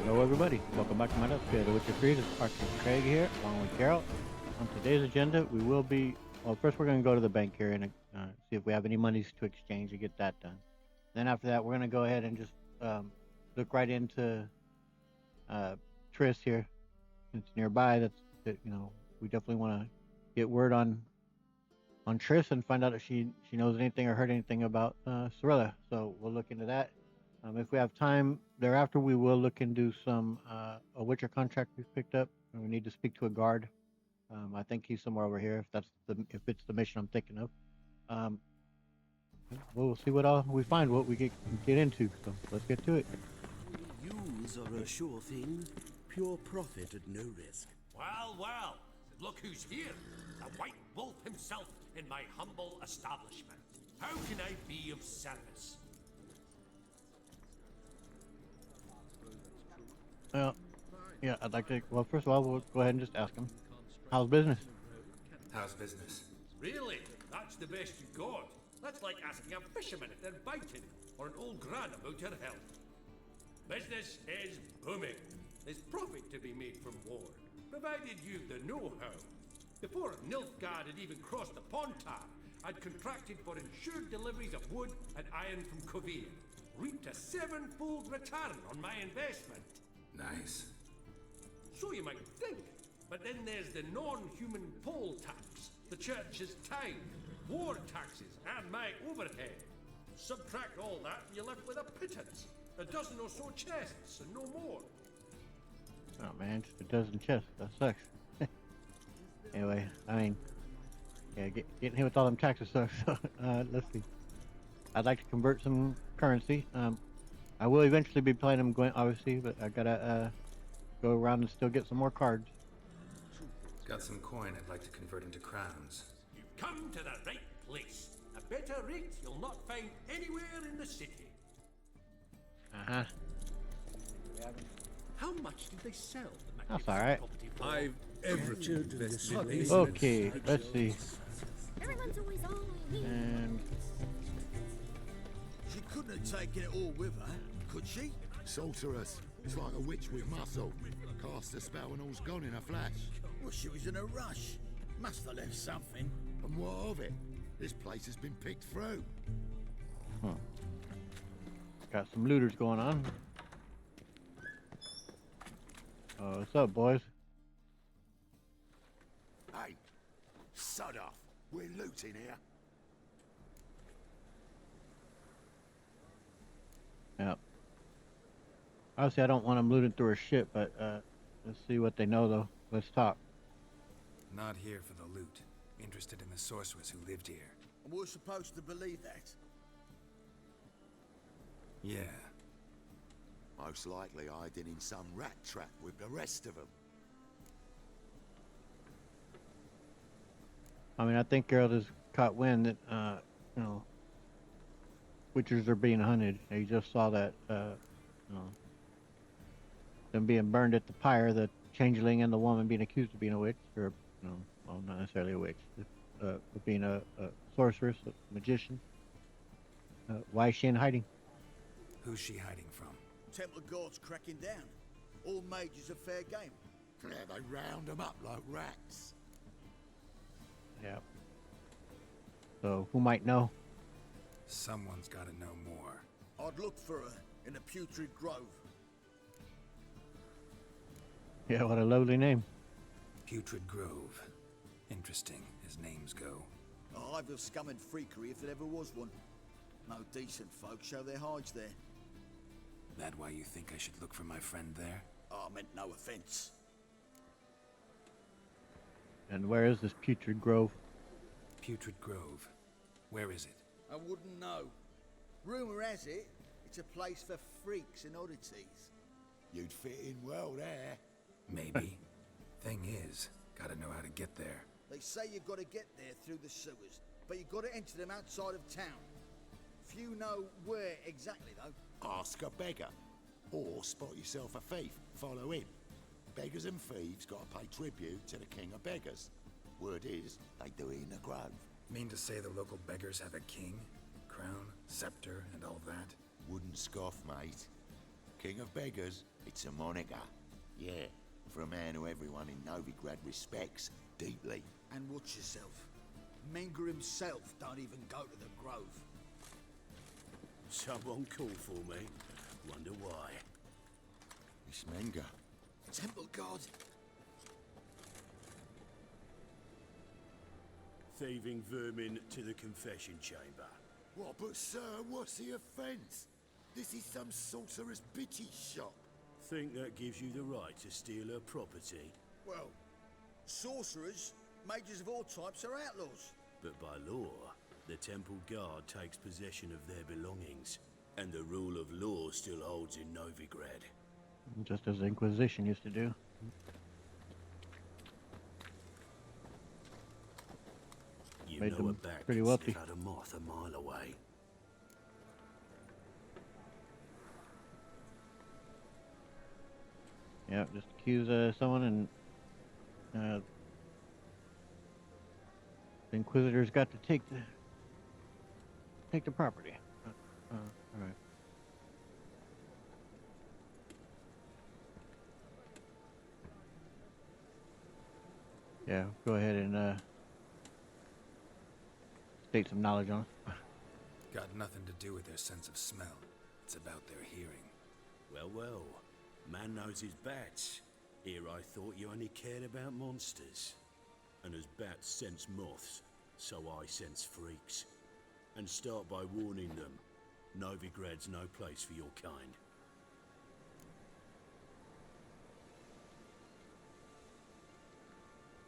Hello everybody, welcome back to my Let's Play The Witcher 3. This is Archie Craig here, along with Carol. On today's agenda, we will be, well, first we're going to go to the bank here and see if we have any monies to exchange to get that done. Then after that, we're going to go ahead and just look right into Triss here. It's nearby. We definitely want to get word on Triss and find out if she knows anything or heard anything about Sorella. So we'll look into that. If we have time thereafter, we will look into some a Witcher contract we've picked up, and we need to speak to a guard. I think he's somewhere over here. If it's the mission I'm thinking of, we'll see what all we find, what we get into. So let's get to it. Use are a sure thing, pure profit at no risk. Well, look who's here. The White Wolf himself in my humble establishment. How can I be of service? Well, yeah, I'd like to. Well, first of all, we'll go ahead and just ask him. How's business? How's business? Really? That's the best you got? That's like asking a fisherman if they're biting, or an old gran about her health. Business is booming. There's profit to be made from war, provided you've the know-how. Before Nilfgaard had even crossed the Pontar, I'd contracted for insured deliveries of wood and iron from Kovir. Reaped a sevenfold return on my investment. Nice. So you might think. But then there's the non-human poll tax, the church's tithe, war taxes, and my overhead. Subtract all that and you're left with a pittance. A dozen or so chests and no more. Oh man, just a dozen chests. That sucks. Anyway, I mean, yeah, getting hit with all them taxes sucks. So, let's see. I'd like to convert some currency. I will eventually be planning on going, obviously, but I gotta go around and still get some more cards. Got some coin I'd like to convert into crowns. You've come to the right place. A better rate you'll not find anywhere in the city. Uh-huh. How much did they sell the That's all right. property for? I've everything invested. Okay, let's see. Everyone's always on me. And She couldn't have taken it all with her, could she? Sorceress. It's like a witch with muscle. Cast a spell and all's gone in a flash. Well, she was in a rush. Must have left something. And what of it? This place has been picked through. got some looters going on. Oh, what's up, boys? Hey, sod off. We're looting here. Yep. Obviously, I don't want them looting through her shit, but let's see what they know, though. Let's talk. Not here for the loot. Interested in the sorceress who lived here. And we're supposed to believe that. Yeah. Most likely hiding in some rat trap with the rest of them. I mean, I think Geralt has caught wind that, witchers are being hunted. You just saw that, them being burned at the pyre, the changeling and the woman being accused of being a witch, or, well, not necessarily a witch, but being a sorceress, a magician. Why is she in hiding? Who's she hiding from? Templar Guard's cracking down. All mages are fair game. Yeah, they round them up like rats. Yeah. So, who might know? Someone's gotta know more. I'd look for her in the Putrid Grove. Yeah, what a lovely name. Putrid Grove. Interesting, as names go. A hive of scum and freakery if there ever was one. No decent folk show their hides there. That why you think I should look for my friend there? I meant no offense. And where is this Putrid Grove? Putrid Grove. Where is it? I wouldn't know. Rumour has it, it's a place for freaks and oddities. You'd fit in well there. Maybe. Thing is, gotta know how to get there. They say you've got to get there through the sewers, but you've got to enter them outside of town. Few know where exactly, though. Ask a beggar. Or spot yourself a thief. Follow him. Beggars and thieves gotta pay tribute to the king of beggars. Word is, they do it in the grove. Mean to say the local beggars have a king? Crown, scepter, and all that? Wouldn't scoff, mate. King of Beggars, it's a moniker. Yeah, for a man who everyone in Novigrad respects deeply. And watch yourself. Menger himself don't even go to the Grove. Someone called for me. Wonder why. It's Menger. Temple God. Thieving vermin to the confession chamber. What, but sir, what's the offence? This is some sorcerer's bitty shop. Think that gives you the right to steal her property? Well, sorcerers, mages of all types are outlaws. But by law, the temple guard takes possession of their belongings, and the rule of law still holds in Novigrad. Just as the Inquisition used to do. You Made know them a bat pretty can wealthy. sniff out a moth a mile away. Yeah, just accuse someone and the Inquisitors got to take the property. All right. Yeah, go ahead and state some knowledge on it. Got nothing to do with their sense of smell. It's about their hearing. Well, well. Man knows his bats. Here I thought you only cared about monsters. And as bats sense moths, so I sense freaks. And start by warning them. Novigrad's no place for your kind.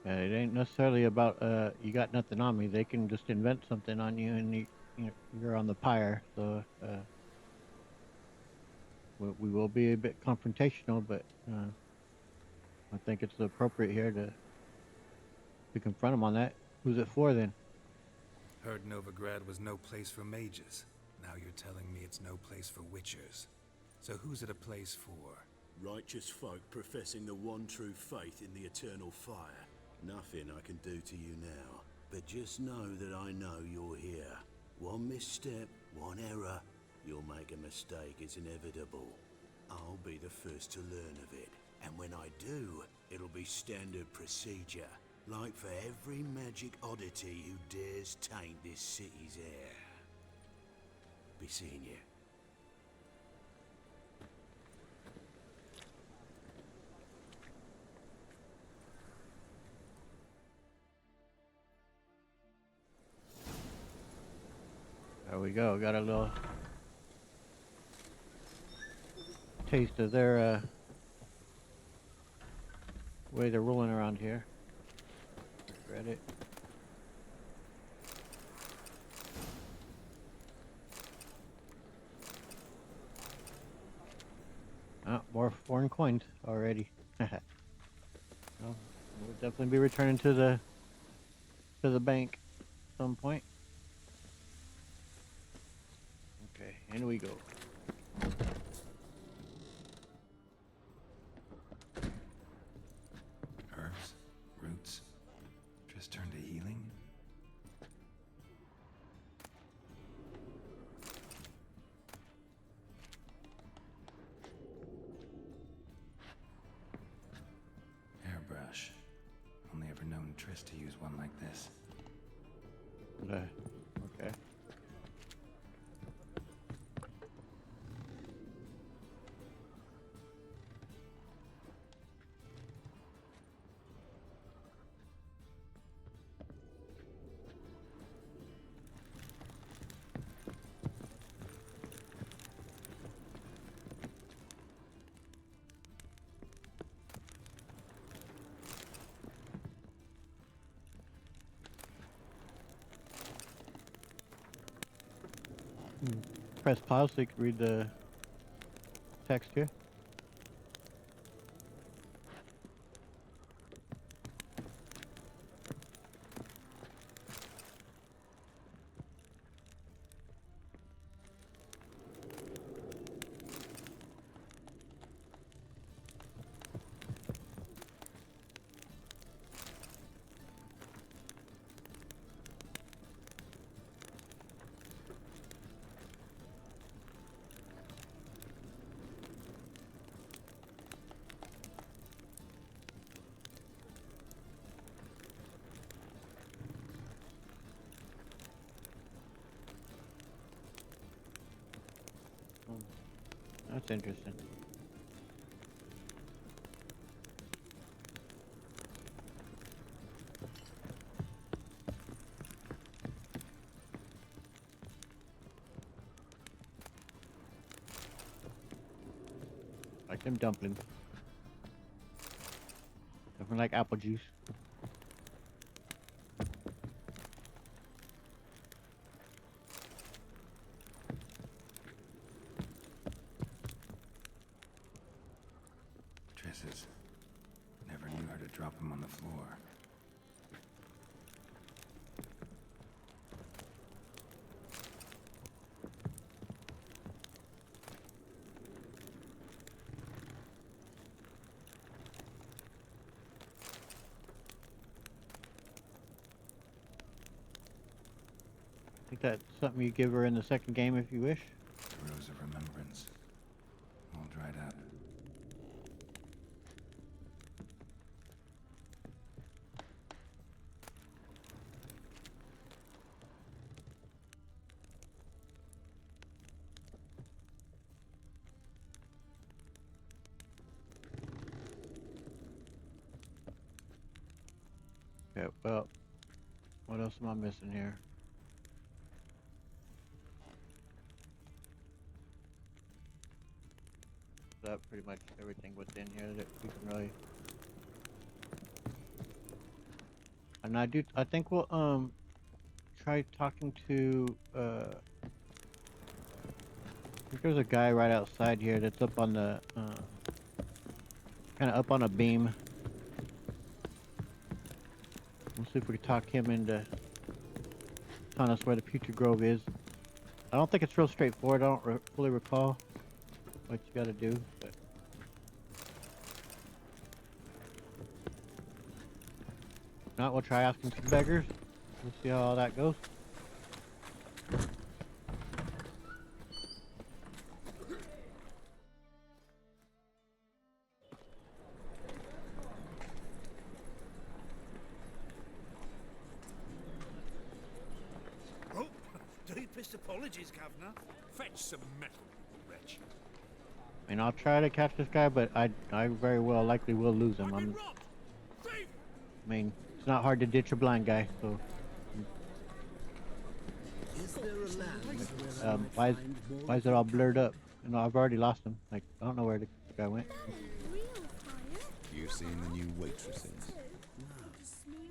It ain't necessarily about you got nothing on me. They can just invent something on you, and you're on the pyre. So we will be a bit confrontational, but I think it's appropriate here to confront them on that. Who's it for then? Heard Novigrad was no place for mages. Now you're telling me it's no place for witchers. So who's it a place for? Righteous folk professing the one true faith in the eternal fire. Nothing I can do to you now. But just know that I know you're here. One misstep, one error, you'll make a mistake. It's inevitable. I'll be the first to learn of it. And when I do, it'll be standard procedure. Like for every magic oddity who dares taint this city's air. Be seeing you. There we go. Got a little taste of their way they're rolling around here. Read it. More foreign coins already. Well, we'll definitely be returning to the bank at some point. Okay, in we go. Herbs? Roots? Triss turned to healing? Hairbrush. Only ever known Triss to use one like this. Okay. Press pause so you can read the text here. That's interesting. Like them dumplings. Definitely like apple juice. Triss's. Never knew her to drop him on the floor. I think that's something you give her in the second game if you wish. The rose of remembrance. All dried up. Okay, well, what else am I missing here? That pretty much everything within here that we can really. And I think we'll try talking to I think there's a guy right outside here that's up on the kind of up on a beam. We'll see if we can talk him into telling us where the Future Grove is. I don't think it's real straightforward. I don't fully recall what you got to do, but if not, we'll try asking some beggars. We'll see how all that goes. Oh, deepest apologies, Governor. Fetch some metal, you wretch. I mean, I'll try to catch this guy, but I very well likely will lose him. I've been robbed! Thief! I mean, it's not hard to ditch a blind guy, so. Is there a land Why is it all blurred up? You know, I've already lost him. Like, I don't know where the guy went. Real fire. You've seen the new waitresses?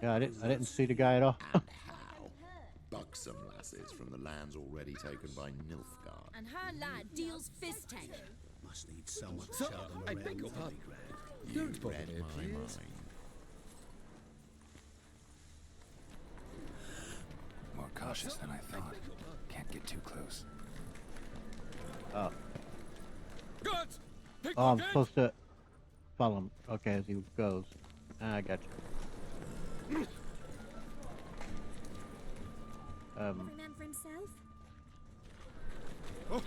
Yeah, I didn't see the guy at all. And how? Buxom lasses from the lands already taken by Nilfgaard. And her lad deals fist tank. Must need someone to Sir, show them I around beg your pardon. Merigold. You Don't bother read me, my please. mind. More cautious than I thought. Can't get too close. Oh, Guards! oh, I'm Pickpocket! supposed to follow him. Okay, as he goes. I got you. Every man for himself. Oh, all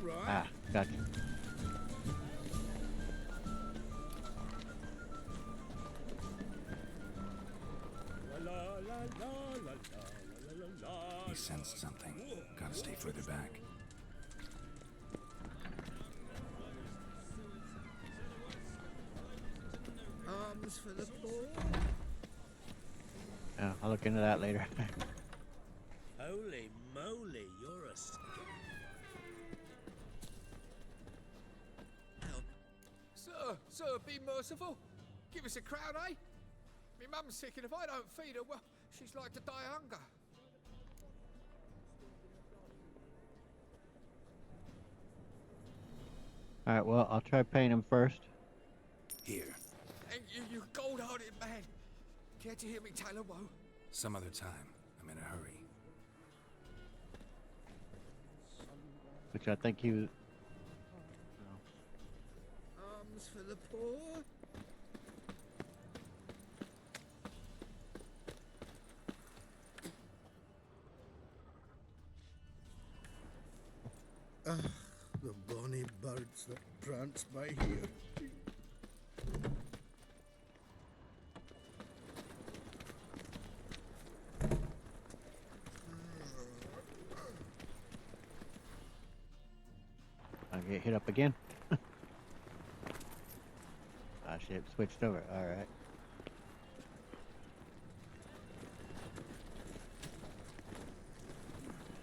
right. Got you. He sensed something. Gotta stay further back. Arms for the poor. Yeah, I'll look into that later. Holy moly, you're a Sir, be merciful. Give us a crown, eh? Me mum's sick, and if I don't feed her, well, she's like to die of hunger. Alright, well, I'll try paying him first. Here. Thank you, you gold-hearted man. Care to hear me tell a woe? Some other time. I'm in a hurry. Which I think he was. arms for the poor. Ah, the bonny birds that prance by here. I get hit up again. Ah, shit, switched over. All right.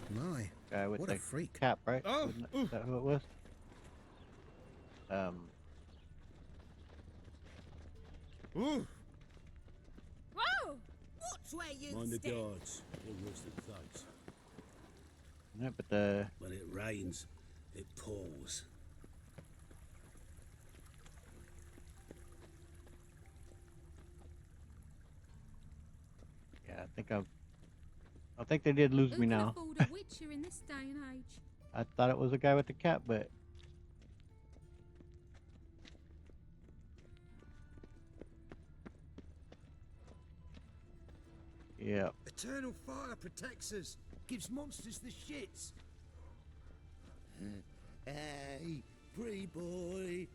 My, Guy with what the a freak. cap, right? Oh, Is that who it was? Ooh. Whoa! Watch where you Mind the step. guards. They're worse than thugs. Yeah, but the When it rains, it pours. yeah, I think they did lose Who me can now. afford a witcher in this day and age? I thought it was the guy with the cap, but yeah. Eternal fire protects us. Gives monsters the shits. Hey, pretty boy.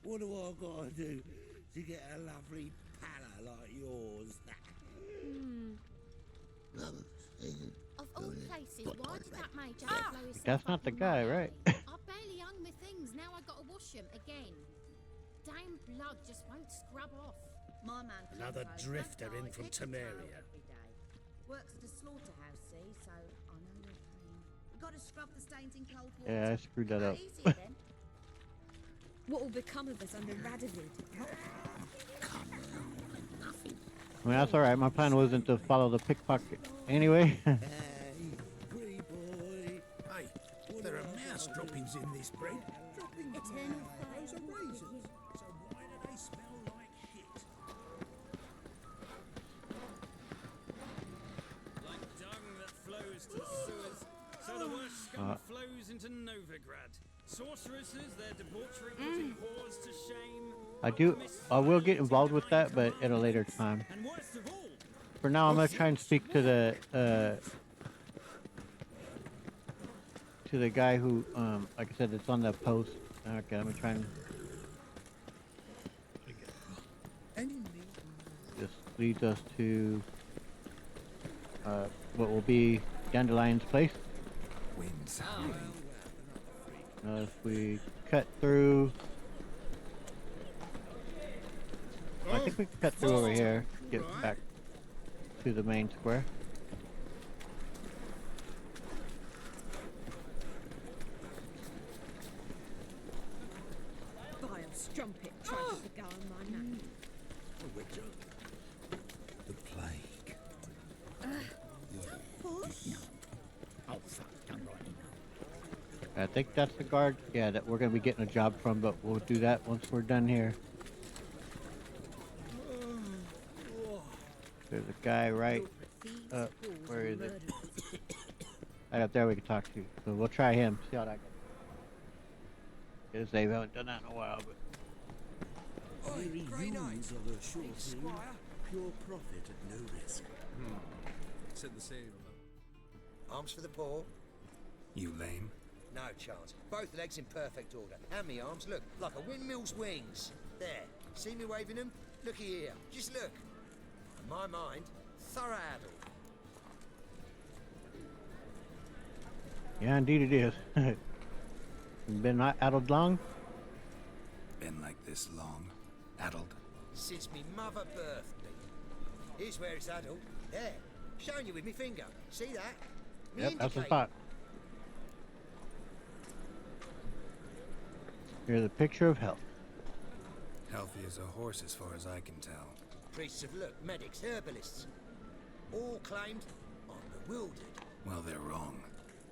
What do I gotta do to get a lovely palla like yours? Of all places, why did that mage have to blow himself That's not up the in guy, my right? alley? I barely hung my things, now I gotta wash them again. Damn blood just won't scrub off. My man Another Clotho drifter don't in die, from gets a towel Temeria. every day. Works at a slaughterhouse, see, so I know your pain. You gotta scrub the stains in cold water. Yeah, I screwed that up. Easier then. What will become of us under Radovid? I mean, that's all right. My plan wasn't to follow the pickpocket anyway. Hey, pretty boy. Hey, there are mouse droppings in this bread. Eternal fire. So why do they smell like shit? Like dung that flows to the sewers, so the worst scum flows into Novigrad. Sorceresses, their debauchery putting whores to shame. I will get involved with that, but at a later time. And worst of all, For now, I'm gonna try and speak to the guy who, like I said, it's on the post. Okay, let me try and this leads us to what will be Dandelion's place. Winds. If we cut through, I think we can cut through over here, get back to the main square. Vile strumpet tried to go on my name. The plague. Oh, fuck, done right. I think that's the guard. Yeah, that we're gonna be getting a job from, but we'll do that once we're done here. There's a guy right up. Where is it? Right up there we can talk to. So we'll try him. See how that goes. Guess they haven't done that in a while, but Very humans of a sure thing. Pure profit at no risk. Said the same. Arms for the poor? You lame? No chance. Both legs in perfect order. And me arms, look, like a windmill's wings. There. See me waving them? Looky here. Just look. In my mind, thorough addle. yeah, indeed it is. Been not addled long? Been like this long? Addled? Since me mother birthed me. Here's where it's addled. There. Showing you with me finger. See that? Me Yep, that's the indicator. spot. Here's a picture of health. Healthy as a horse as far as I can tell. Priests of look, medics, herbalists. All claimed I'm bewildered. Well, they're wrong.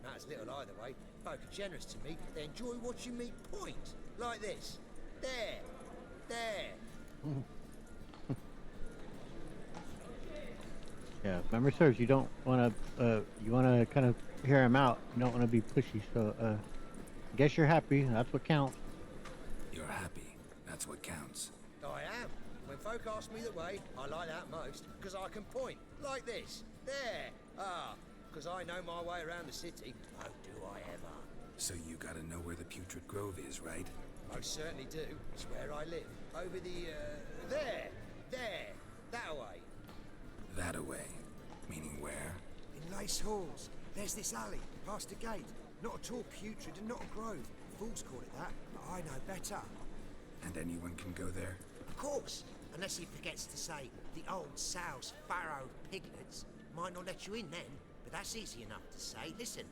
Matters little either way. Folk are generous to me. They enjoy watching me point. Like this. There. There. Yeah, if memory serves, you don't want to, you want to kind of hear him out. You don't want to be pushy, so, I guess you're happy. That's what counts. You're happy. That's what counts. I am. When folk ask me the way, I like that most, because I can point. Like this. There. Ah. Because I know my way around the city. Oh, do I ever. So you gotta know where the Putrid Grove is, right? Most certainly do. It's where I live. Over the, there. There. That way. That away. Meaning where? In Lace Halls. There's this alley, past the gate. Not at all putrid and not a grove. fools call it that, but I know better. And anyone can go there? Of course, unless he forgets to say the old sow's farrowed piglets. Might not let you in then, but that's easy enough to say. Listen,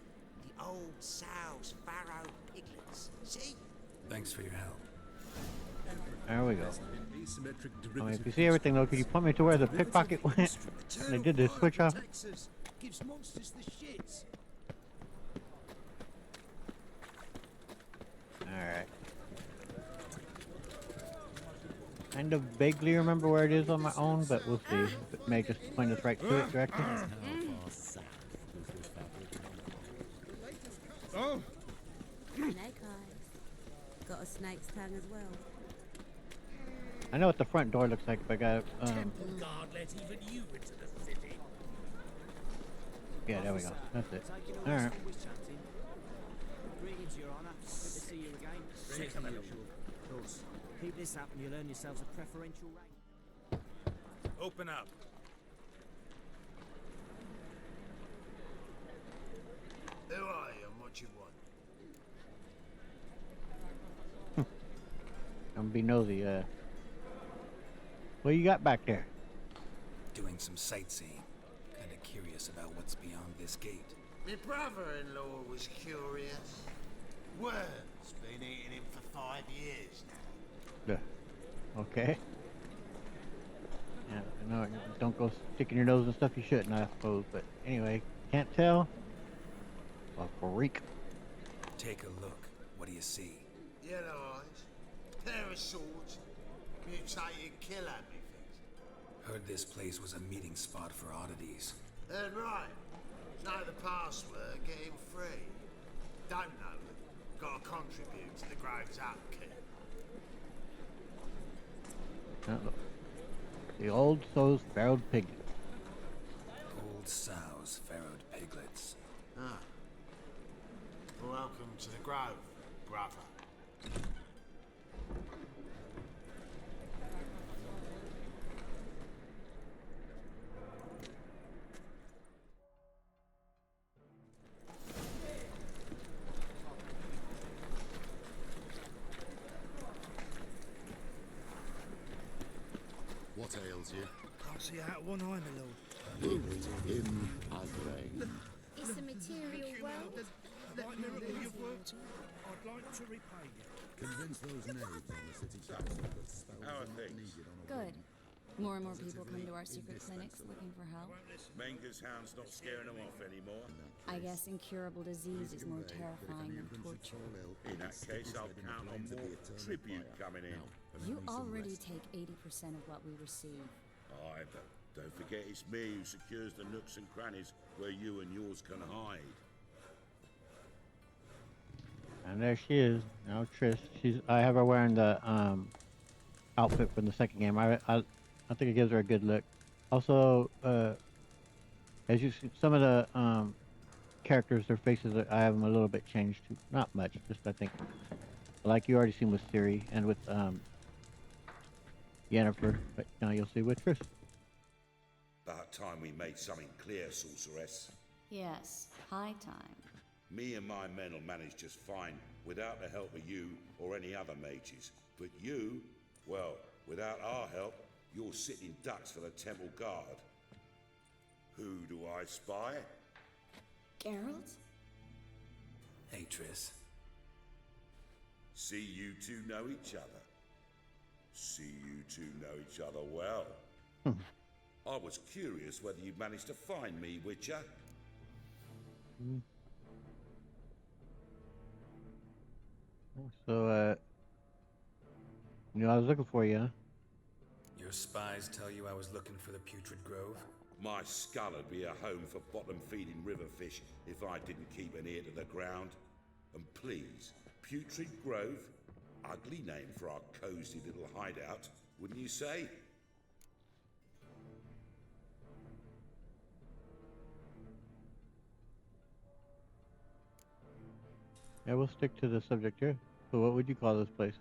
the old sow's farrowed piglets. See? Thanks for your help. There we go. I mean, if you see everything though, could you point me to where the pickpocket went? They did the switch off. Gives monsters the shits. Alright. Kind of vaguely remember where it is on my own, but we'll see. If it may just point us right to it directly. Oh! Snake eyes. Got a snake's tongue as well. I know what the front door looks like, but I got Temple guard let even you into the city. yeah, there we go. That's it. Alright. Greetings, Your Honour. Good to see you again. Sick of it. Of course. Keep this up and you'll earn yourselves a preferential rate. Open up. Who are you and what you want? I'm gonna be nosy. What you got back there? Doing some sightseeing. Kinda curious about what's beyond this gate. My brother-in-law was curious. Worm's been eating him for 5 years now. Yeah. Okay. Yeah, I know. Don't go sticking your nose and stuff you shouldn't, I suppose. But anyway, can't tell. A freak. Take a look. What do you see? Yellow eyes, pair of swords, mutated killer things. Heard this place was a meeting spot for oddities. Heard right. Know the password, get him free. Don't know it. Gotta contribute to the Grove's upkeep. Look. The old sow's farrowed piglet. Old sows, farrowed piglets. Ah. Welcome to the Grove, brother. What ails you? Can't see out one eye, my lord. In Azrain. It's a material world. Like Merigold, you've worked. I'd like to repay you. Convince those knaves on the city council that spells How are are not things? needed on a Good. whim. More and more people come to our secret clinics looking for help. Menger's hound's not scaring them off anymore. I guess incurable disease is more terrifying than torture. In that case, I'll count on more tribute coming in. You already take 80% of what we receive. Aye, but don't forget it's me who secures the nooks and crannies where you and yours can hide. And there she is. Now Triss. I have her wearing the outfit from the second game. I think it gives her a good look. Also, as you see, some of the characters, their faces, I have them a little bit changed too. Not much, just I think, like you already seen with Siri and with Yennefer, but now you'll see with Triss. About time we made something clear, sorceress. Yes, high time. Me and my men will manage just fine without the help of you or any other mages. But you, well, without our help, you're sitting ducks for the Temple Guard. Who do I spy? Geralt? Hey, Triss. See you two know each other. See you two know each other well. I was curious whether you'd managed to find me, Witcher. So, you know, I was looking for you, huh? Your spies tell you I was looking for the Putrid Grove? My skull would be a home for bottom-feeding river fish if I didn't keep an ear to the ground. And please, Putrid Grove? Ugly name for our cozy little hideout, wouldn't you say? Yeah, we'll stick to the subject here. So what would you call this place?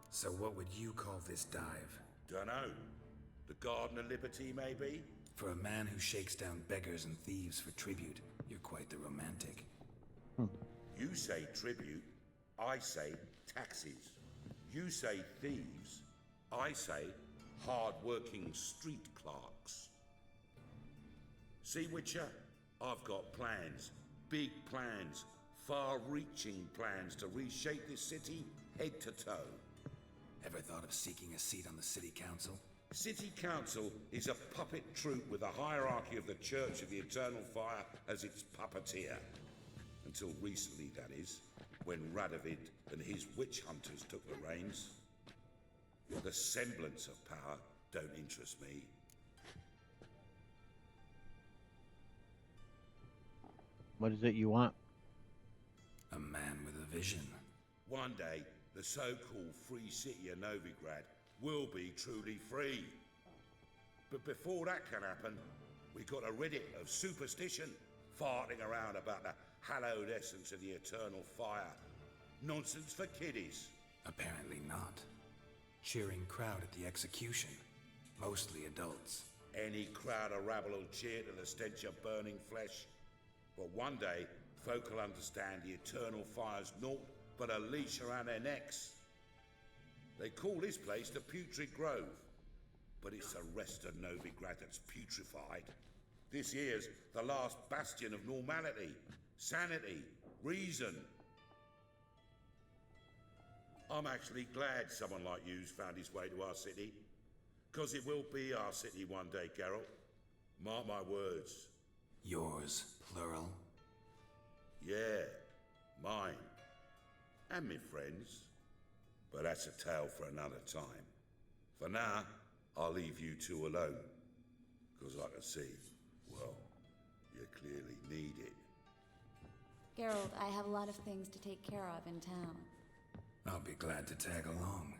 So what would you call this dive? Dunno. The Garden of Liberty, maybe? For a man who shakes down beggars and thieves for tribute, you're quite the romantic. You say tribute. I say taxes. You say thieves. I say hard-working street clerks. See, Witcher? I've got plans. Big plans. Far-reaching plans to reshape this city head to toe. Ever thought of seeking a seat on the city council? City Council is a puppet troupe with a hierarchy of the Church of the Eternal Fire as its puppeteer. Until recently, that is, when Radovid and his witch hunters took the reins. The semblance of power don't interest me. What is it you want? A man with a vision. One day, the so-called free city of Novigrad will be truly free. But before that can happen, we got a rid of superstition, farting around about the hallowed essence of the eternal fire. Nonsense for kiddies. Apparently not. Cheering crowd at the execution. Mostly adults. Any crowd of rabble will cheer to the stench of burning flesh. But one day, folk will understand the eternal fire's naught but a leash around their necks. They call this place the Putrid Grove, but it's the rest of Novigrad that's putrefied. This here's the last bastion of normality, sanity, reason. I'm actually glad someone like you's found his way to our city, 'cause it will be our city one day, Geralt. Mark my words. Yours, plural? Yeah, mine. And me friends. But that's a tale for another time. For now, I'll leave you two alone. 'Cause I can see, well, you clearly need it. Geralt, I have a lot of things to take care of in town. I'll be glad to tag along.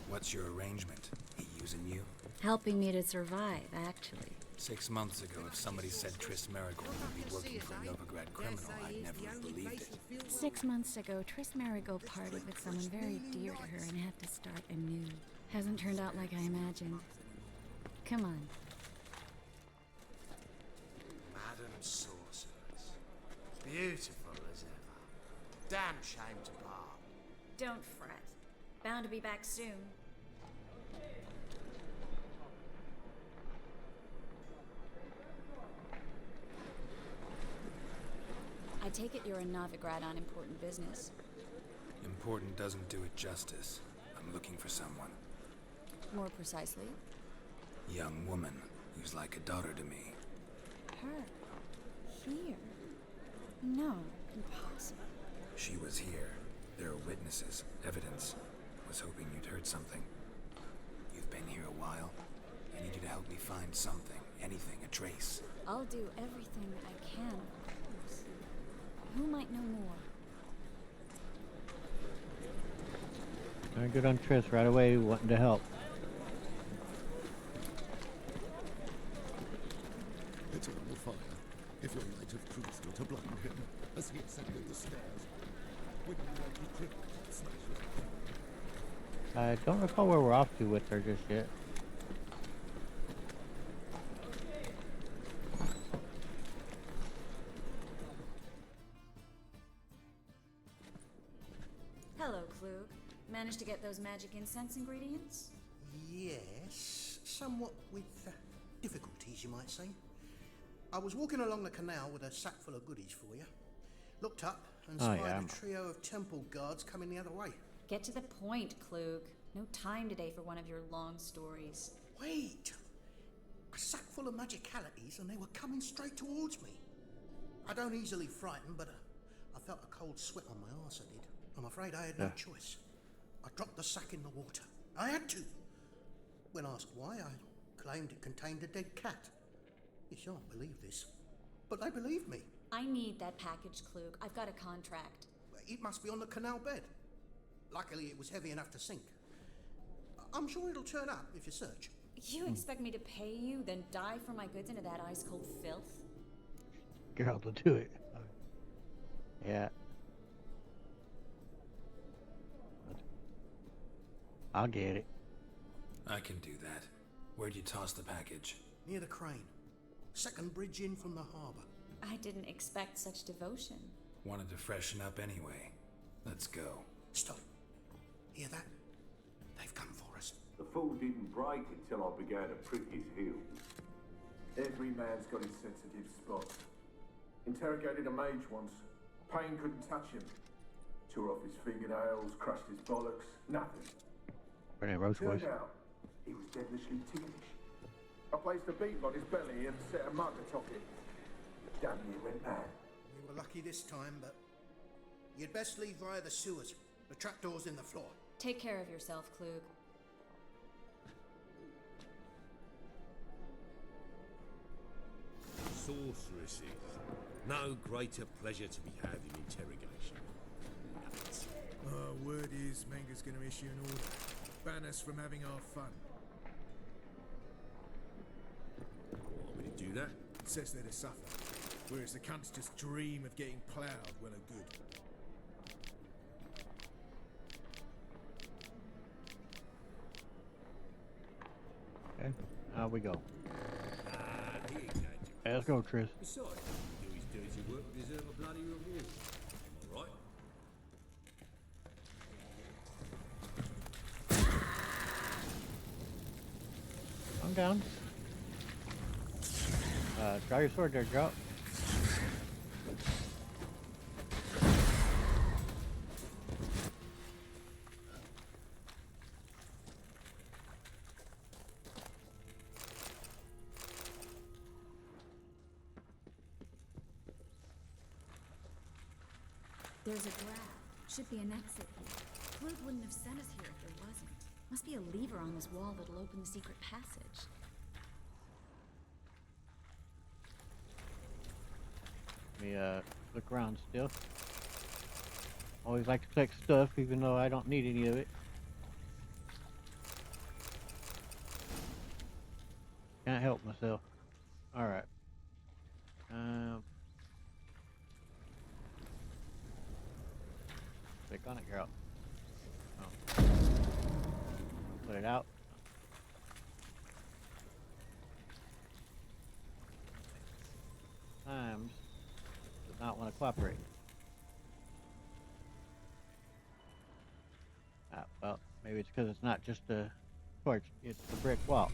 What's your arrangement? He using you? Helping me to survive, actually. 6 months ago, if somebody said Triss Merigold would be working for a Novigrad criminal, I'd never have believed it. 6 months ago, Triss Merigold parted with someone very dear to her and had to start anew. Hasn't turned out like I imagined. Come on. Madam Sorceress. Beautiful as ever. Damn shame to part. Don't fret. Bound to be back soon. I take it you're in Novigrad on important business. Important doesn't do it justice. I'm looking for someone. More precisely? Young woman who's like a daughter to me. Her? Here? No, impossible. She was here. There are witnesses, evidence. Was hoping you'd heard something. You've been here a while. I need you to help me find something, anything, a trace. I'll do everything I can, of course. Who might know more? Very good on Triss right away, wanting to help. Eternal fire, if your light of truth were to blind him as he ascended the stairs, would you like to cripple and smash it? I don't recall where we're off to with her just yet. Hello, Klug. Managed to get those magic incense ingredients? Yes, somewhat with difficulties, you might say. I was walking along the canal with a sack full of goodies for you. Looked up and spied a trio of temple guards coming the other way. Get to the point, Klug. No time today for one of your long stories. Wait! A sack full of magicalities and they were coming straight towards me. I don't easily frighten, but I felt a cold sweat on my arse, I did. I'm afraid I had no choice. I dropped the sack in the water. I had to. When asked why, I claimed it contained a dead cat. You shan't believe this, but they believed me. I need that package, Klug. I've got a contract. It must be on the canal bed. Luckily, it was heavy enough to sink. I'm sure it'll turn up if you search. You expect me to pay you, then dive for my goods into that ice-cold filth? Geralt will do it. Yeah. I'll get it. I can do that. Where'd you toss the package? Near the crane. Second bridge in from the harbour. I didn't expect such devotion. Wanted to freshen up anyway. Let's go. Stop. Hear that? They've come for us. The fool didn't break until I began to prick his heels. Every man's got his sensitive spots. Interrogated a mage once. Pain couldn't touch him. Tore off his fingernails, crushed his bollocks, nothing. Brilliant roast voice. Turned out, he was devilishly ticklish. I placed a beetle on his belly and set a mug atop it. Damn near went mad. We were lucky this time, but you'd best leave via the sewers. The trapdoor's in the floor. Take care of yourself, Klug. Sorceresses. No greater pleasure to be had in interrogation. Word is Menger's going to issue an order. Ban us from having our fun. Want me to do that? It says they're to suffer, whereas the cunts just dream of getting ploughed well and good. Okay, out we go. He ain't going to. Hey, let's go, Triss. Besides, do his dirty work deserve a bloody reward. All right? I'm down. Draw your sword there, drop. There's a grab. Should be an exit here. Klug wouldn't have sent us here if there wasn't. Must be a lever on this wall that'll open the secret passage. Let me look around still. Always like to collect stuff, even though I don't need any of it. Can't help myself. Alright. Click on it, girl. Oh. Put it out. Times does not want to cooperate. Well, maybe it's because it's not just a torch, it's a brick wall.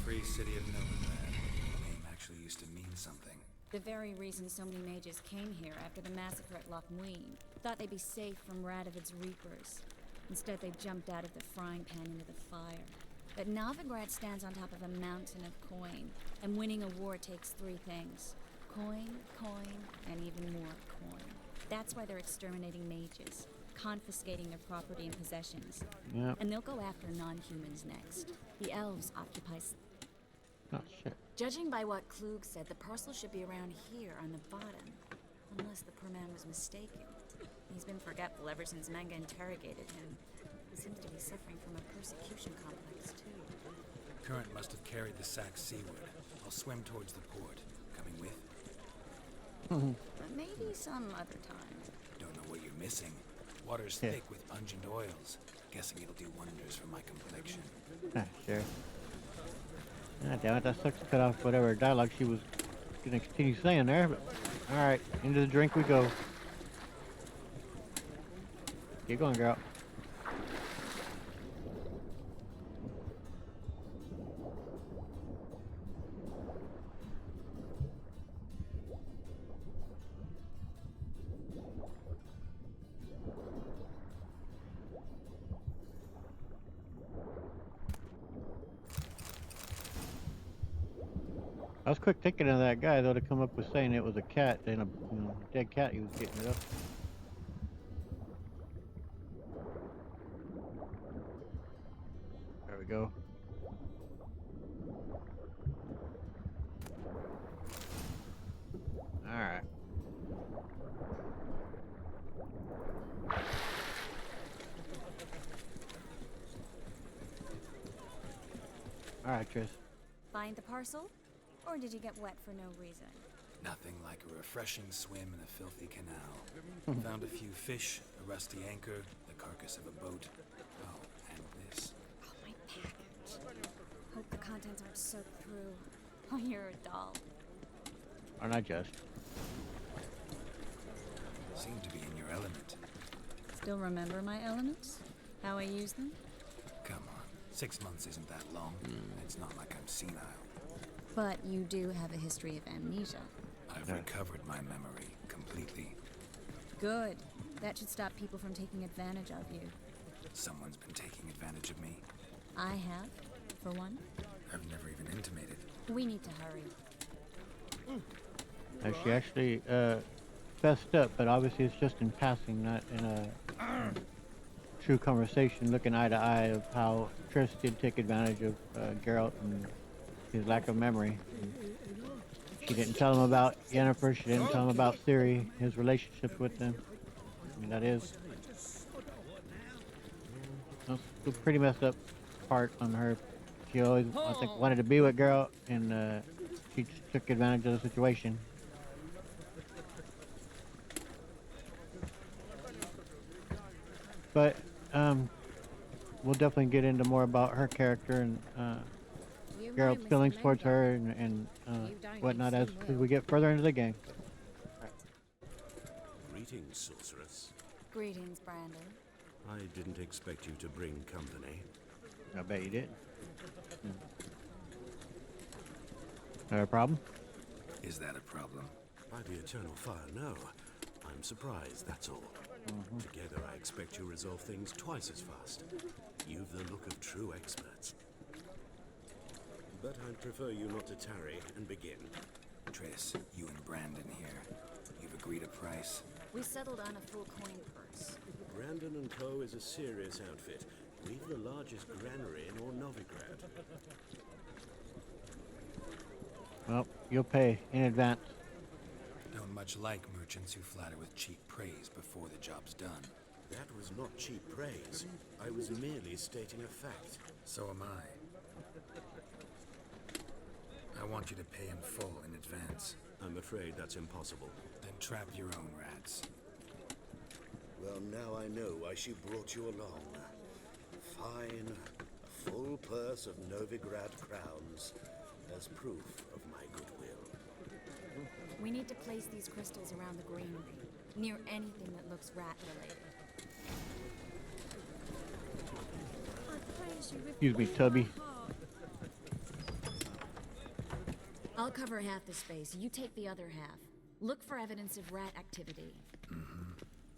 Free City of Novigrad. The name actually used to mean something. The very reason so many mages came here after the massacre at Loch Muin. Thought they'd be safe from Radovid's reapers. Instead, they jumped out of the frying pan into the fire. But Novigrad stands on top of a mountain of coin, and winning a war takes three things. Coin, coin, and even more coin. That's why they're exterminating mages, confiscating their property and possessions. Yep. And they'll go after non-humans next. The elves occupy... Oh, shit. Judging by what Klug said, the parcel should be around here on the bottom. Unless the poor man was mistaken. He's been forgetful ever since Manga interrogated him. He seems to be suffering from a persecution complex, too. Current must have carried the sack seaward. I'll swim towards the port. Coming with? But maybe some other time. Don't know what you're missing. Water's thick with pungent oils. Guessing it'll do wonders for my complexion. Ah, sure. Ah, damn it, that sucks to cut off whatever dialogue she was gonna continue saying there, but alright, into the drink we go. Keep going, girl. I was quick thinking of that guy though to come up with saying it was a cat and a dead cat he was getting rid of. There we go. Alright. Alright, Triss. Find the parcel? Or did you get wet for no reason? Nothing like a refreshing swim in a filthy canal. Found a few fish, a rusty anchor, the carcass of a boat. Oh, and this. Oh my Oh, you're a doll. Or not just. Seem to be in your element. Still remember my elements? How I use them? Come on, 6 months isn't that long. It's not like I'm senile. But you do have a history of amnesia. I've recovered my memory completely. Good. That should stop people from taking advantage of you. Someone's been taking advantage of me. I have, for one. I've never even intimated. We need to hurry. She actually fessed up, but obviously it's just in passing, not in a true conversation, looking eye to eye of how Triss did take advantage of Geralt and his lack of memory. She didn't tell him about Yennefer, she didn't tell him about Ciri, his relationships with them. I mean, that is a pretty messed up part on her. She always, I think, wanted to be with Geralt, and she just took advantage of the situation. But we'll definitely get into more about her character and Geralt's feelings towards her and whatnot as we get further into the game. Greetings, sorceress. Greetings, Brandon. I didn't expect you to bring company. I bet you did. A problem? Is that a problem? By the eternal fire, no. I'm surprised, that's all. Together, I expect you resolve things twice as fast. You've the look of true experts. But I'd prefer you not to tarry and begin. Triss, you and Brandon here. You've agreed a price? We settled on a full coin purse. Brandon and Co. is a serious outfit. We've the largest granary in all Novigrad. Well, you'll pay in advance. Don't much like merchants who flatter with cheap praise before the job's done. That was not cheap praise. I was merely stating a fact. So am I. I want you to pay in full in advance. I'm afraid that's impossible. Then trap your own rats. Well, now I know why she brought you along. Fine. A full purse of Novigrad crowns as proof of my goodwill. We need to place these crystals around the granary, near anything that looks rat-related. Excuse me, Tubby. I'll cover half the space. You take the other half. Look for evidence of rat activity.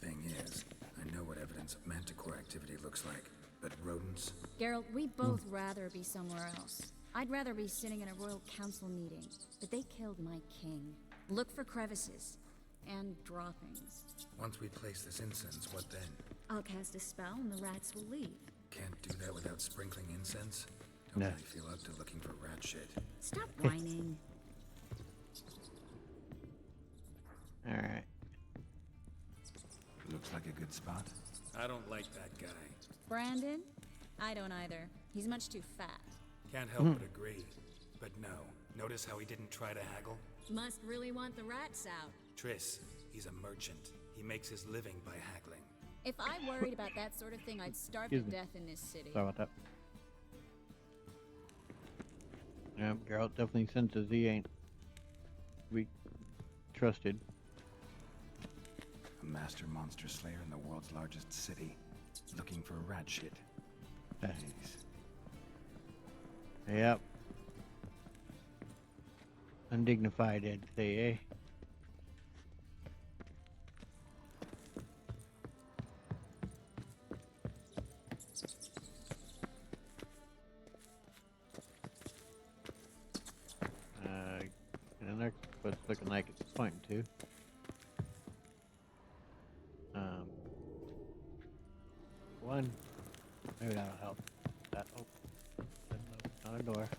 Thing is, I know what evidence of manticore activity looks like, but rodents? Geralt, we'd both rather be somewhere else. I'd rather be sitting in a royal council meeting, but they killed my king. Look for crevices and droppings. Once we place this incense, what then? I'll cast a spell and the rats will leave. Can't do that without sprinkling incense? Don't really feel up to looking for rat shit. Stop whining. Alright. Looks like a good spot. I don't like that guy. Brandon? I don't either. He's much too fat. Can't help but agree. But no. Notice how he didn't try to haggle? Must really want the rats out. Triss, he's a merchant. He makes his living by haggling. If I worried about that sort of thing, I'd starve to death in this city. Sorry about that. Yeah, Geralt definitely senses he ain't to be trusted. A master monster slayer in the world's largest city. Looking for rat shit. Jeez. Yep. Undignified, I'd say, eh? And the next what's looking like it's pointing to. One. Maybe that'll help. That not a door.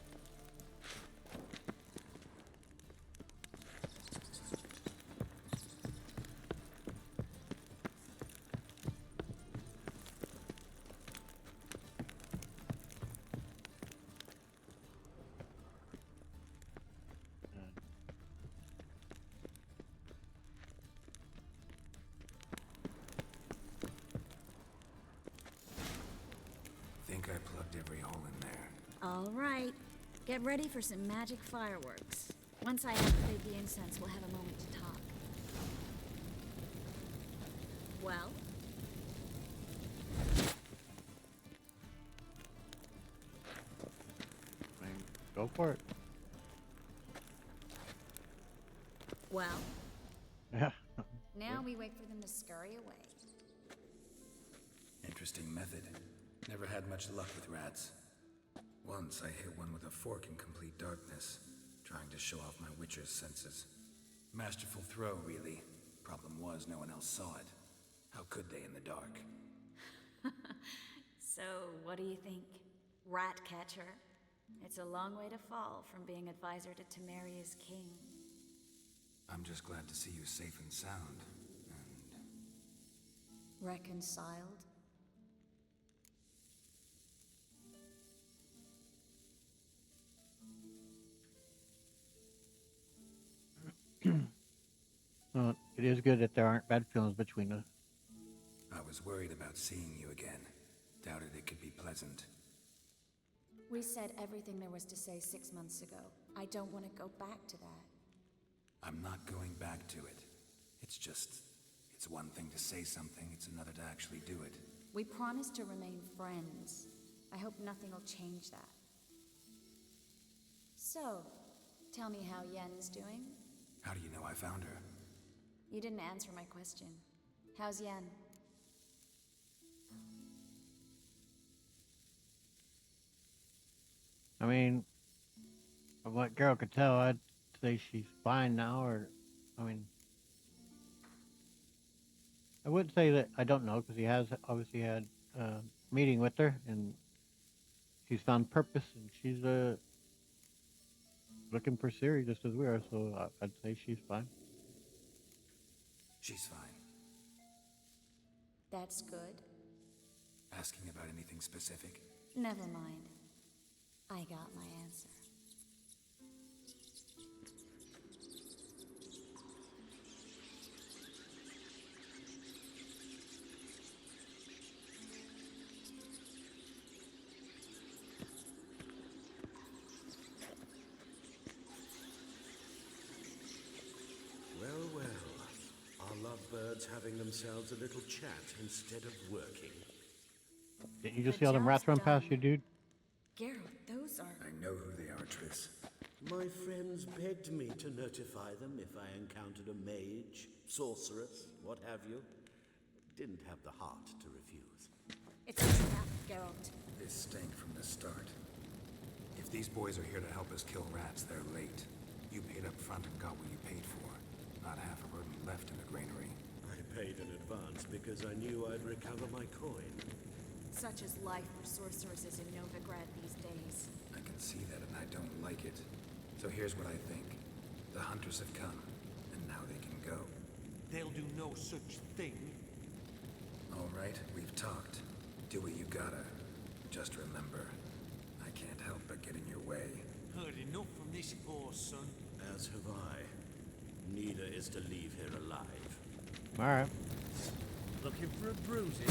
Think I plugged every hole in there. All right. Get ready for some magic fireworks. Once I activate the incense, we'll have a moment to talk. Well? Go for it. Well? Yeah. Now we wait for them to scurry away. Interesting method. Never had much luck with rats. Once I hit one with a fork in complete darkness, trying to show off my witcher's senses. Masterful throw, really. Problem was, no one else saw it. How could they in the dark? So, what do you think? Rat catcher? It's a long way to fall from being advisor to Temeria's king. I'm just glad to see you safe and sound, and... Reconciled? Well, it is good that there aren't bad feelings between us. I was worried about seeing you again. Doubted it could be pleasant. We said everything there was to say 6 months ago. I don't want to go back to that. I'm not going back to it. It's one thing to say something, it's another to actually do it. We promised to remain friends. I hope nothing will change that. So, tell me how Yen's doing? How do you know I found her? You didn't answer my question. How's Yen? I mean, from what Geralt could tell, I'd say she's fine now, or, I mean, I wouldn't say that I don't know, because he has obviously had a meeting with her, and she's found purpose, and she's looking for Ciri just as we are, so I'd say she's fine. She's fine. That's good. Asking about anything specific? Never mind. I got my answer. Well, well. Are lovebirds having themselves a little chat instead of working? Didn't you just see all them rats run past you, dude? Geralt, those are... I know who they are, Triss. My friends begged me to notify them if I encountered a mage, sorceress, what have you. Didn't have the heart to refuse. It's a trap, Geralt. This stank from the start. If these boys are here to help us kill rats, they're late. You paid up front and got what you paid for. Not half a rodent left in the granary. I paid in advance because I knew I'd recover my coin. Such is life for sorceresses in Novigrad these days. I can see that and I don't like it. So here's what I think. The hunters have come, and now they can go. They'll do no such thing. All right, we've talked. Do what you gotta. Just remember, I can't help but get in your way. Heard enough from this poor son. As have I. Neither is to leave here alive. Alright. Looking for a bruising?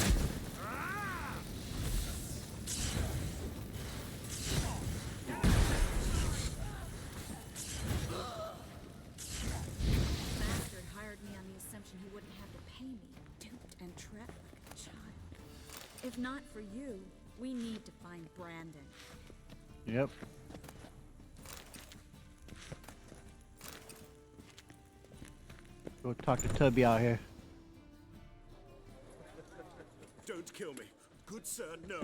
Bastard hired me on the assumption he wouldn't have to pay me, duped and trapped like a child. If not for you, we need to find Brandon. Yep. Go talk to Tubby out here. Don't kill me. Good sir, no.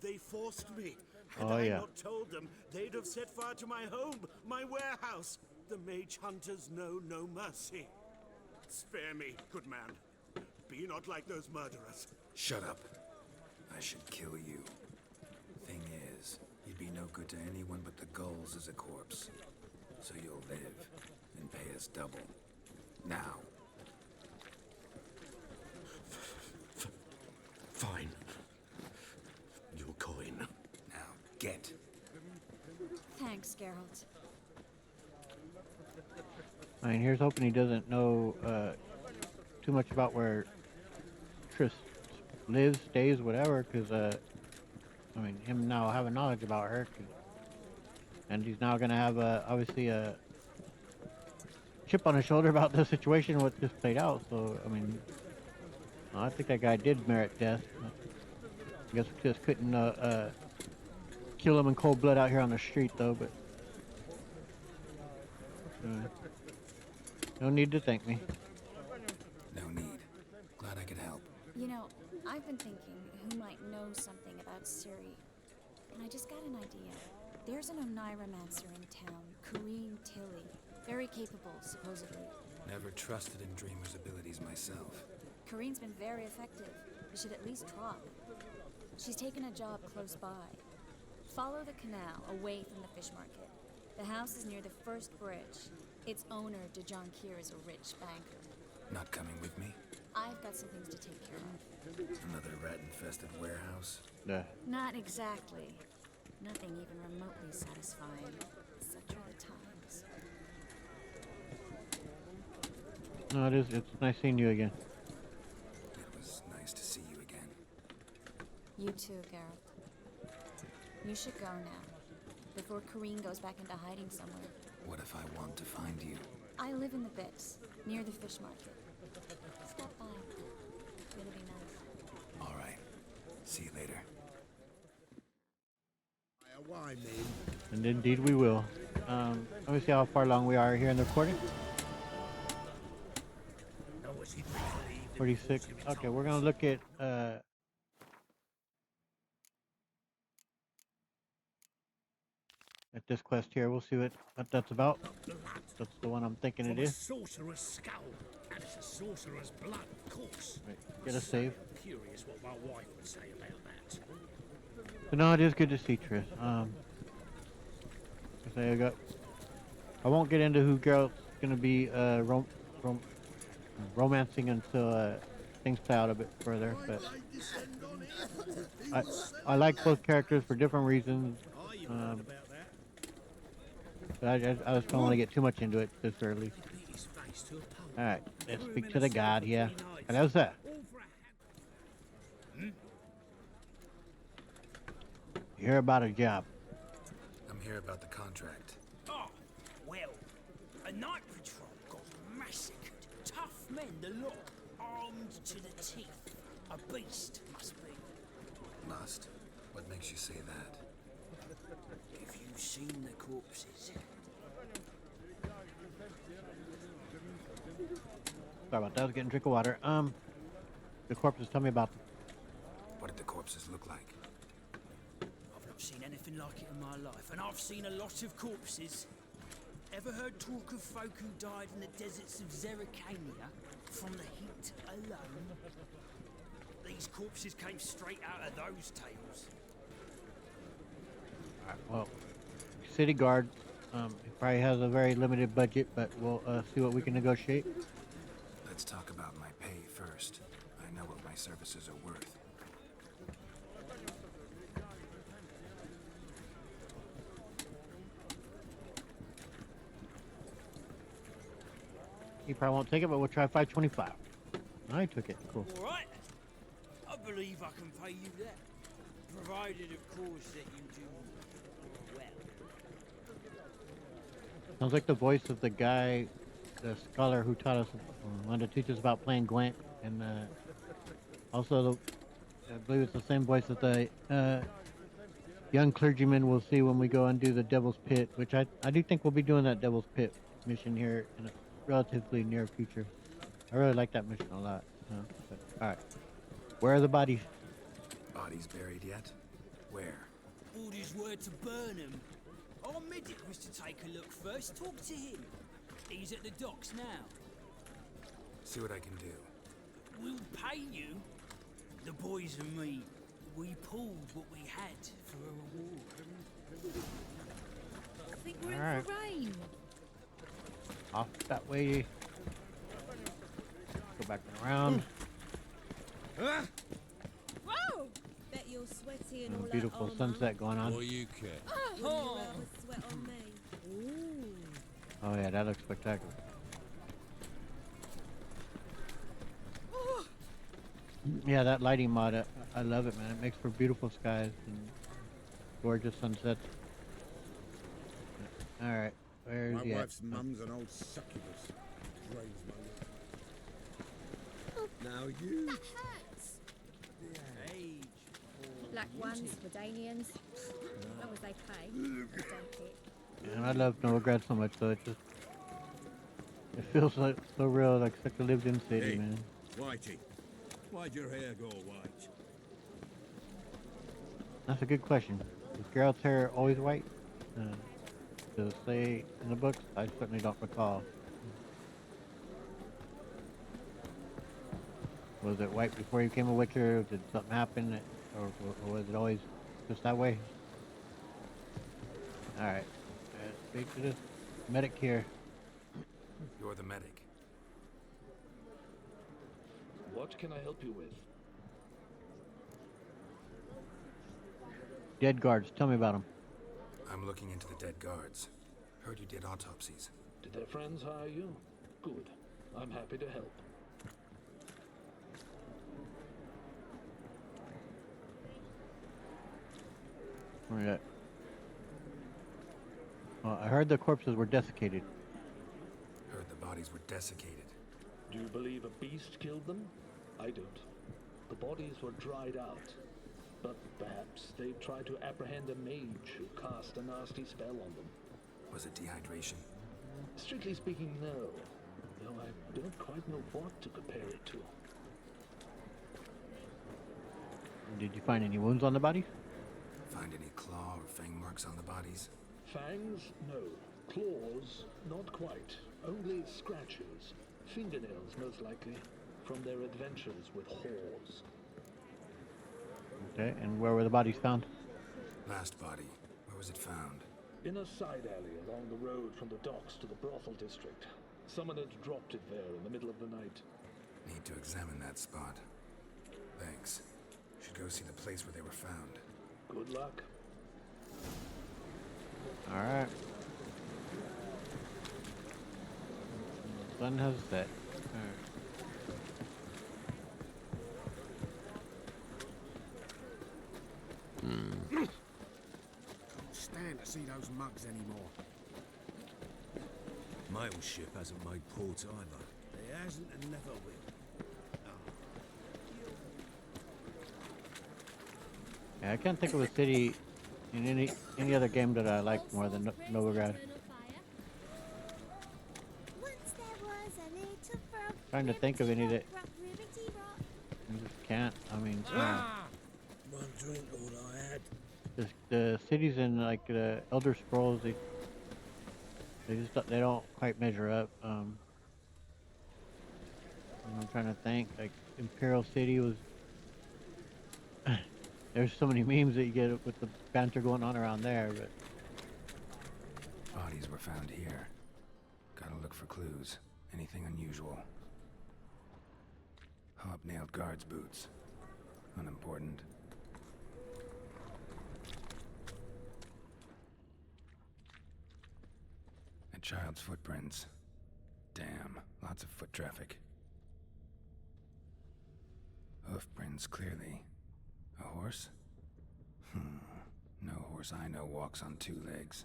They forced me. Had Oh, I yeah. not told them, they'd have set fire to my home, my warehouse. The mage hunters know no mercy. Spare me, good man. Be not like those murderers. Shut up. I should kill you. Thing is, you'd be no good to anyone but the gulls as a corpse. So you'll live and pay us double. Now. Fine. Your coin. Now, get. Thanks, Geralt. I mean, here's hoping he doesn't know too much about where Triss lives, stays, whatever, because, I mean, him now having knowledge about her could and he's now gonna have obviously a chip on his shoulder about the situation, what just played out. So I mean, I think that guy did merit death. I guess we just couldn't kill him in cold blood out here on the street, though. But no need to thank me. No need. Glad I could help. You know, I've been thinking who might know something about Ciri. And I just got an idea. There's an Oneiromancer in town, Kareen Tilly. Very capable, supposedly. Never trusted in Dreamer's abilities myself. Kareen's been very effective. You should at least try. She's taken a job close by. Follow the canal away from the fish market. The house is near the first bridge. Its owner, Dejon Kier, is a rich banker. Not coming with me? I've got some things to take care of. Another rat-infested warehouse? Yeah. Not exactly. Nothing even remotely satisfying. Such are the times. No, it's nice seeing you again. It was nice to see you again. You too, Geralt. You should go now, before Kareen goes back into hiding somewhere. What if I want to find you? I live in the Bits, near the fish market. Stop by. It'll be nice. All right. See you later. And indeed we will. Let me see how far along we are here in the recording. 46. Okay, we're gonna look at this quest here. We'll see what that's about. That's the one I'm thinking it is. Sorcerer's skull, and it's a sorcerer's blood, of course. Right, get a save. Curious what my wife would say about that. But no, it is good to see Triss. I won't get into who Geralt's gonna be romancing until things play out a bit further. But I like both characters for different reasons. But I just don't want to get too much into it this early. All right, let's speak to the god here. Hello, sir. You hear about a job? I'm here about the contract. Oh, well, a night patrol got massacred. Tough men, the lot, armed to the teeth. A beast, must be. Must? What makes you say that? Have you seen the corpses? Sorry about that. I was getting a drink of water. The corpses. Tell me about them. What did the corpses look like? I've not seen anything like it in my life, and I've seen a lot of corpses. Ever heard talk of folk who died in the deserts of Zerrikania from the heat alone? These corpses came straight out of those tales. Alright, well, city guard. He probably has a very limited budget, but we'll see what we can negotiate. Let's talk about my pay first. I know what my services are worth. He probably won't take it, but we'll try 525. I took it. Cool. All right. I believe I can pay you that, provided, of course, that you do well. Sounds like the voice of the guy, the scholar who taught us, wanted to teach us about playing Gwent, and also I believe it's the same voice that the young clergyman we'll see when we go and do the Devil's Pit, which I do think we'll be doing that Devil's Pit mission here in a relatively near future. I really like that mission a lot. All right, where are the bodies? Bodies buried yet? Where? Orders were to burn him. Our medic was to take a look first. Talk to him. He's at the docks now. See what I can do. We'll pay you. The boys and me, we pulled what we had for a reward. I think we're All in for rain. Off that way. Go back around. Whoa! Bet you're sweaty and all Beautiful that sunset going on. What you care? Wouldn't you rather sweat on me? Ooh. Oh yeah, that looks spectacular. Yeah, that lighting mod, I love it, man. It makes for beautiful skies and gorgeous sunsets. All right, where's My he at? wife's mum's an old succubus. Drains my Now you. That hurts. Black ones for Danians. As long as they pay. Don't kick. And I love Novigrad so much, so it feels like so real, like such a lived-in city, Hey, man. Whitey, why'd your hair go white? That's a good question. Is Geralt's hair always white? Does it say in the books? I certainly don't recall. Was it white before he became a Witcher? Did something happen, or was it always just that way? All right, speak to this medic here. You're the medic. What can I help you with? Dead guards. Tell me about them. I'm looking into the dead guards. Heard you did autopsies. Did their friends hire you? Good. I'm happy to help. Where you at? Well, I heard the corpses were desiccated. Heard the bodies were desiccated. Do you believe a beast killed them? I don't. The bodies were dried out. But perhaps they tried to apprehend a mage who cast a nasty spell on them. Was it dehydration? Strictly speaking, no. Though I don't quite know what to compare it to. Did you find any wounds on the bodies? Find any claw or fang marks on the bodies? Fangs? No. Claws? Not quite. Only scratches. Fingernails, most likely. From their adventures with whores. Okay, and where were the bodies found? Last body. Where was it found? In a side alley along the road from the docks to the brothel district. Someone had dropped it there in the middle of the night. Need to examine that spot. Thanks. Should go see the place where they were found. Good luck. All right. Sun has set. All right. Can't stand to see those mugs anymore. My old ship hasn't made port either. It hasn't and never will. Yeah, I can't think of a city in any other game that I like more than Novigrad. Trying to think of any that you just can't. I mean, One drink, all I had. the cities in like the Elder Scrolls, they don't quite measure up. I'm trying to think. Like Imperial City was. There's so many memes that you get with the banter going on around there, but Bodies were found here. Gotta look for clues. Anything unusual. Hobnailed guards' boots. Unimportant. A child's footprints. Damn, lots of foot traffic. Hoof prints, clearly. A horse? No horse I know walks on two legs.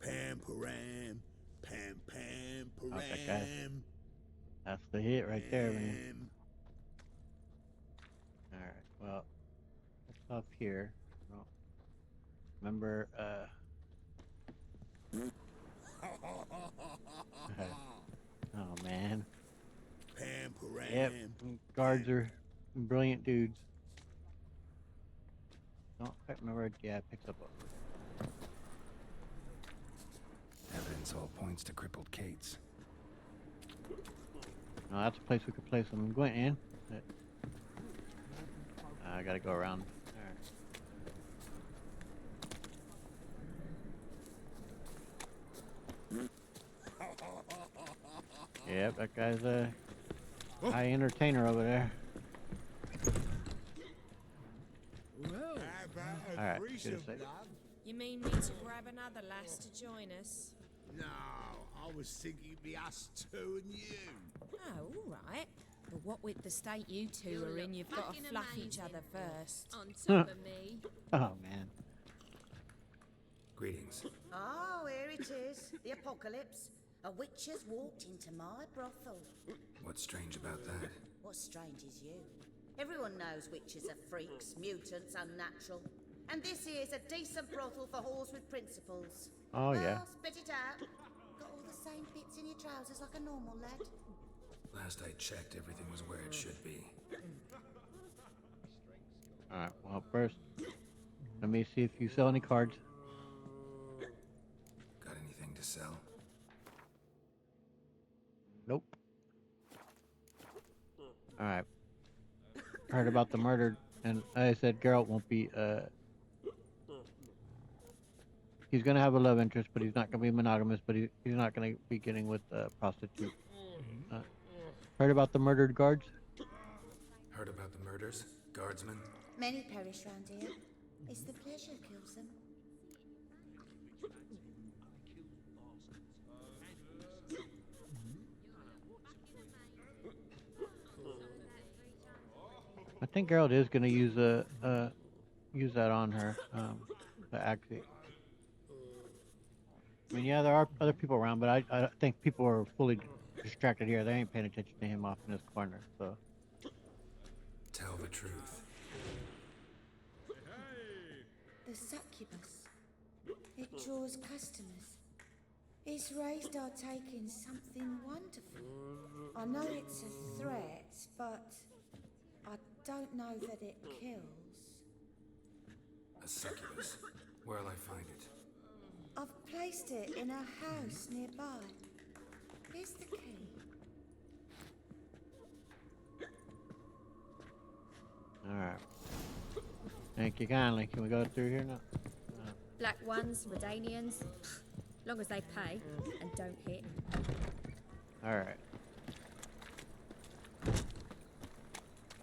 Pam, pam, pam, How's that guy? param. That's the hit right there, man. Alright, well, what's up here? Well, remember, oh man. Pam, param. Yep, guards are brilliant dudes. Don't quite remember, yeah, it picks up a... Evidence all points to crippled Kate's. No, that's a place we could place them. I'm going in. But I gotta go around. Yep, that guy's a high entertainer over there. Well, Alright, good to say. You mean me to grab another lass to join us? No, I was thinking it'd be us two and you. Oh, all right. But what with the state you two are in, you've got to fluff each other first. On top of me. Oh, man. Greetings. Oh, here it is. The apocalypse. A witch has walked into my brothel. What's strange about that? What's strange is you. Everyone knows witches are freaks, mutants, unnatural. And this here's a decent brothel for whores with principles. Oh, yeah. Well, spit it out. Got all the same bits in your trousers like a normal lad. Last I checked, everything was where it should be. Alright, well, first, let me see if you sell any cards. Got anything to sell? Nope. Alright. Heard about the murder, and I said Geralt won't be, he's gonna have a love interest, but he's not gonna be monogamous, but he's not gonna be getting with a prostitute. Heard about the murdered guards? Heard about the murders? Guardsmen? Many perish round here. It's the pleasure kills them. I think Geralt is gonna use use that on her, the actually. I mean, yeah, there are other people around, but I think people are fully distracted here. They ain't paying attention to him off in this corner, so. Tell the truth. The succubus. It draws customers. It's raised our taking something wonderful. I know it's a threat, but I don't know that it kills. A succubus. Where'll I find it? I've placed it in a house nearby. Here's the key. Alright. Thank you kindly. Can we go through here now? Black ones, Redanians. Long as they pay and don't hit. Alright.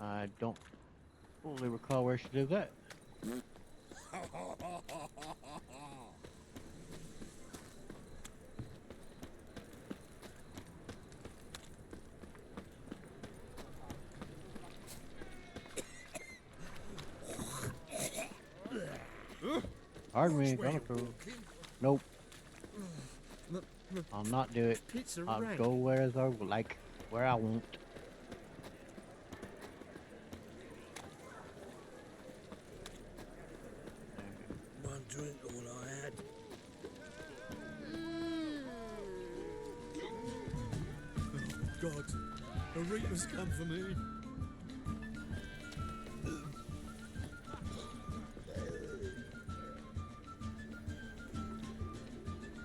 I don't fully recall where she did that. Pardon me, go through. Nope. I'll not do it. I'll go where I like, where I want. One drink, all I had. Oh, God. The Reaper's come for me.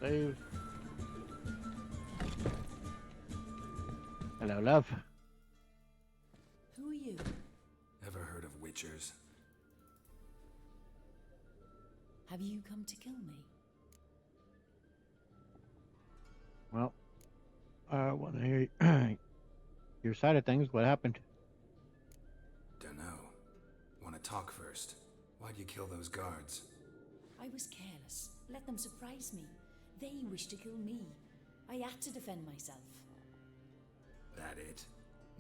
Save. Hello, love. Who are you? Ever heard of witchers? Have you come to kill me? Well, I want to hear your side of things. What happened? Dunno. Want to talk first? Why'd you kill those guards? I was careless. Let them surprise me. They wished to kill me. I had to defend myself. That it?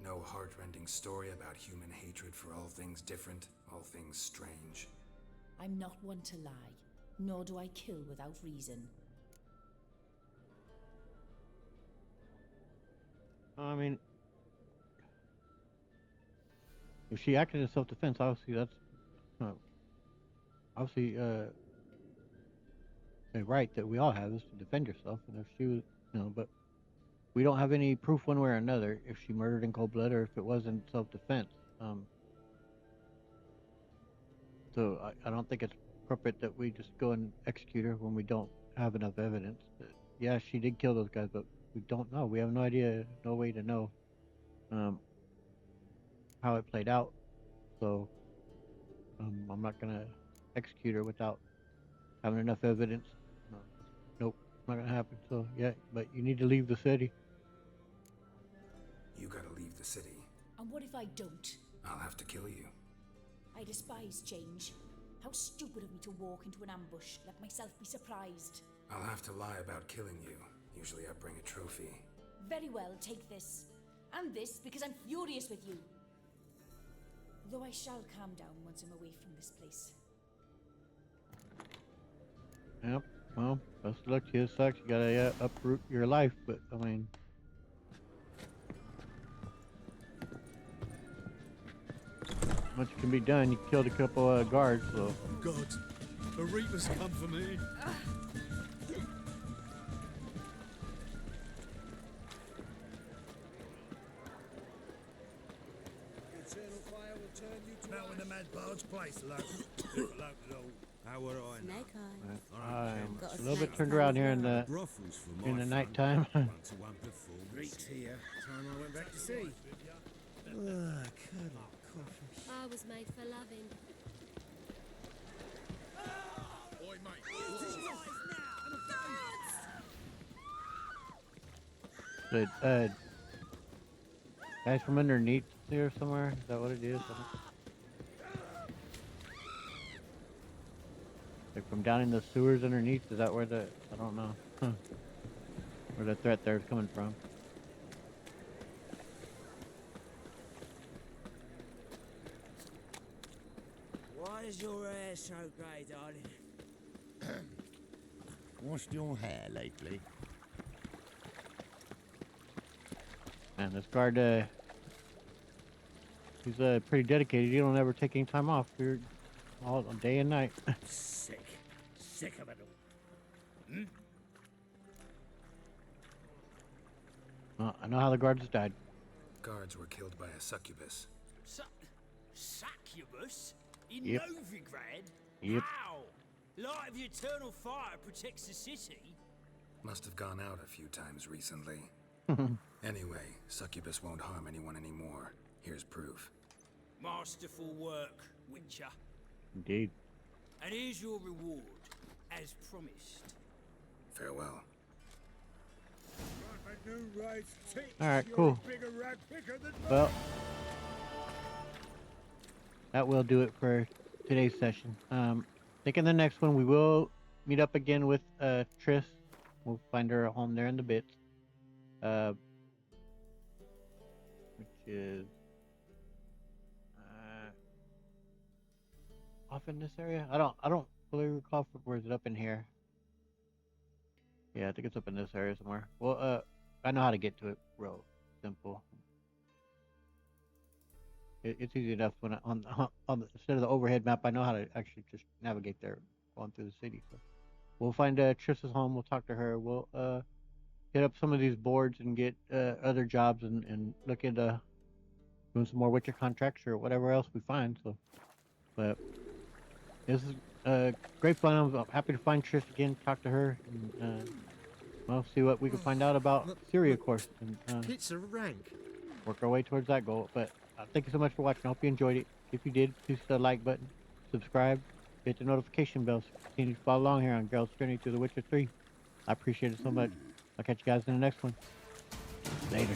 No heart-rending story about human hatred for all things different, all things strange? I'm not one to lie, nor do I kill without reason. I mean, if she acted in self-defense, obviously that's obviously a right that we all have is to defend yourself. And if she was, but we don't have any proof one way or another if she murdered in cold blood or if it wasn't self-defense. So I don't think it's appropriate that we just go and execute her when we don't have enough evidence. Yeah, she did kill those guys, but we don't know. We have no idea, no way to know how it played out. So I'm not gonna execute her without having enough evidence. Nope, not gonna happen. So yeah, but you need to leave the city. the city. And what if I don't? I'll have to kill you. I despise change. How stupid of me to walk into an ambush, let myself be surprised. I'll have to lie about killing you. Usually I bring a trophy. Very well, take this. And this, because I'm furious with you. Though I shall calm down once I'm away from this place. Yep. Well, best of luck to you. It sucks. You gotta uproot your life, but I mean. Much can be done. You killed a couple guards, so. God, the Reapers come for me. Now in the mad bard's place, local. Local at all. How would I know? Snake eyes. I'm Got a a little bit snake turned around here tongue in the nighttime. Reeks here. Time I went back to sea. Ugh, cuddle, coffee. I was made for loving. Oi, mate. But, guys from underneath here somewhere? Is that what it is? Like from down in the sewers underneath? Is that where the... I don't know. Where the threat there is coming from. Why is your hair so grey, darling? Washed your hair lately? Man, this guard, he's pretty dedicated. He don't ever take any time off. You're all day and night. Sick. Sick of it all. Well, I know how the guards died. Guards were killed by a succubus. Succubus? In Yep. Novigrad? Yep. How? Light of the eternal fire protects the city? Must have gone out a few times recently. Anyway, succubus won't harm anyone anymore. Here's proof. Masterful work, Witcher. Indeed. And here's your reward, as promised. Farewell. Alright, cool. Well, that will do it for today's session. I think in the next one we will meet up again with Triss. We'll find her a home there in the bits. Which is off in this area. I don't fully recall where is it up in here. Yeah, I think it's up in this area somewhere. Well, I know how to get to it. Real simple. It's easy enough when instead of the overhead map, I know how to actually just navigate there, going through the city. So we'll find Triss's home. We'll talk to her. We'll hit up some of these boards and get other jobs and look into doing some more Witcher contracts or whatever else we find. So, but this is great fun. I'm happy to find Triss again, talk to her, and well, see what we can find out about Syria, of course, and It's a rank. work our way towards that goal. But thank you so much for watching. I hope you enjoyed it. If you did, please hit the like button, subscribe, hit the notification bell so you continue to follow along here on Geralt's journey through The Witcher 3. I appreciate it so much. I'll catch you guys in the next one. Later.